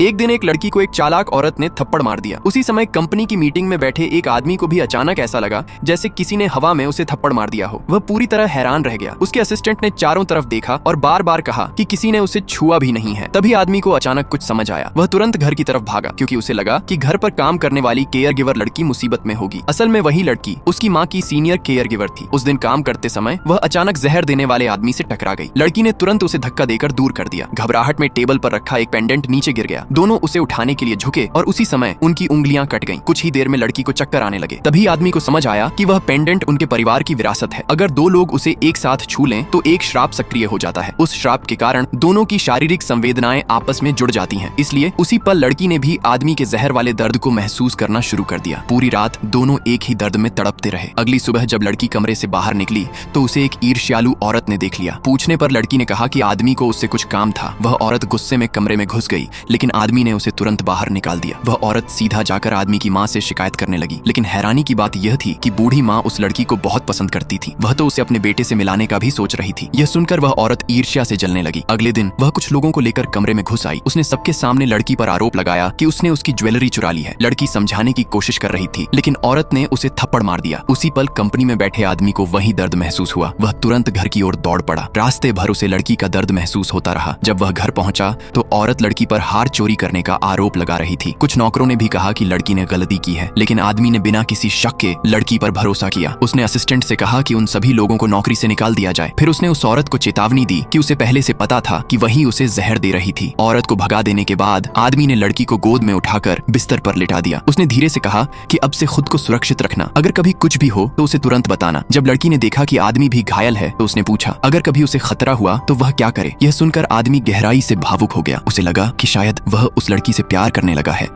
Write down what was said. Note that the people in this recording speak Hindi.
एक दिन एक लड़की को एक चालाक औरत ने थप्पड़ मार दिया। उसी समय कंपनी की मीटिंग में बैठे एक आदमी को भी अचानक ऐसा लगा जैसे किसी ने हवा में उसे थप्पड़ मार दिया हो। वह पूरी तरह हैरान रह गया। उसके असिस्टेंट ने चारों तरफ देखा और बार बार कहा कि किसी ने उसे छुआ भी नहीं है। तभी आदमी को अचानक कुछ समझ आया। वह तुरंत घर की तरफ भागा क्योंकि उसे लगा कि घर पर काम करने वाली केयर गिवर लड़की मुसीबत में होगी। असल में वही लड़की उसकी माँ की सीनियर केयर गिवर थी। उस दिन काम करते समय वह अचानक जहर देने वाले आदमी से टकरा गई। लड़की ने तुरंत उसे धक्का देकर दूर कर दिया। घबराहट में टेबल पर रखा एक पेंडेंट नीचे गिर गया। दोनों उसे उठाने के लिए झुके और उसी समय उनकी उंगलियां कट गईं। कुछ ही देर में लड़की को चक्कर आने लगे। तभी आदमी को समझ आया कि वह पेंडेंट उनके परिवार की विरासत है। अगर दो लोग उसे एक साथ छू लें तो एक श्राप सक्रिय हो जाता है। उस श्राप के कारण दोनों की शारीरिक संवेदनाएं आपस में जुड़ जाती हैं। इसलिए उसी पल लड़की ने भी आदमी के जहर वाले दर्द को महसूस करना शुरू कर दिया। पूरी रात दोनों एक ही दर्द में तड़पते रहे। अगली सुबह जब लड़की कमरे से बाहर निकली तो उसे एक ईर्ष्यालु औरत ने देख लिया। पूछने पर लड़की ने कहा कि आदमी को उससे कुछ काम था। वह औरत गुस्से में कमरे में घुस गई, लेकिन आदमी ने उसे तुरंत बाहर निकाल दिया। वह औरत सीधा जाकर आदमी की माँ से शिकायत करने लगी। लेकिन हैरानी की बात यह थी कि बूढ़ी माँ उस लड़की को बहुत पसंद करती थी। वह तो उसे अपने बेटे से मिलाने का भी सोच रही थी। यह सुनकर वह औरत ईर्ष्या से जलने लगी। अगले दिन वह कुछ लोगों को लेकर कमरे में घुस आई। उसने सबके सामने लड़की पर आरोप लगाया कि उसने उसकी ज्वेलरी चुरा ली है। लड़की समझाने की कोशिश कर रही थी, लेकिन औरत ने उसे थप्पड़ मार दिया। उसी पल कंपनी में बैठे आदमी को वही दर्द महसूस हुआ। वह तुरंत घर की ओर दौड़ पड़ा। रास्ते भर उसे लड़की का दर्द महसूस होता रहा। जब वह घर पहुंचा तो औरत लड़की पर हार चोरी करने का आरोप लगा रही थी। कुछ नौकरों ने भी कहा कि लड़की ने गलती की है, लेकिन आदमी ने बिना किसी शक के लड़की पर भरोसा किया। उसने असिस्टेंट से कहा कि उन सभी लोगों को नौकरी से निकाल दिया जाए। फिर उसने उस औरत को चेतावनी दी कि उसे पहले से पता था कि वही उसे जहर दे रही थी। औरत को भगा देने के बाद आदमी ने लड़की को गोद में उठाकर बिस्तर पर लिटा दिया। उसने धीरे से कहा कि अब से खुद को सुरक्षित रखना। अगर कभी कुछ भी हो तो उसे तुरंत बताना। जब लड़की ने देखा कि आदमी भी घायल है तो उसने पूछा अगर कभी उसे खतरा हुआ तो वह क्या करे। यह सुनकर आदमी गहराई से भावुक हो गया। उसे लगा कि शायद वह उस लड़की से प्यार करने लगा है।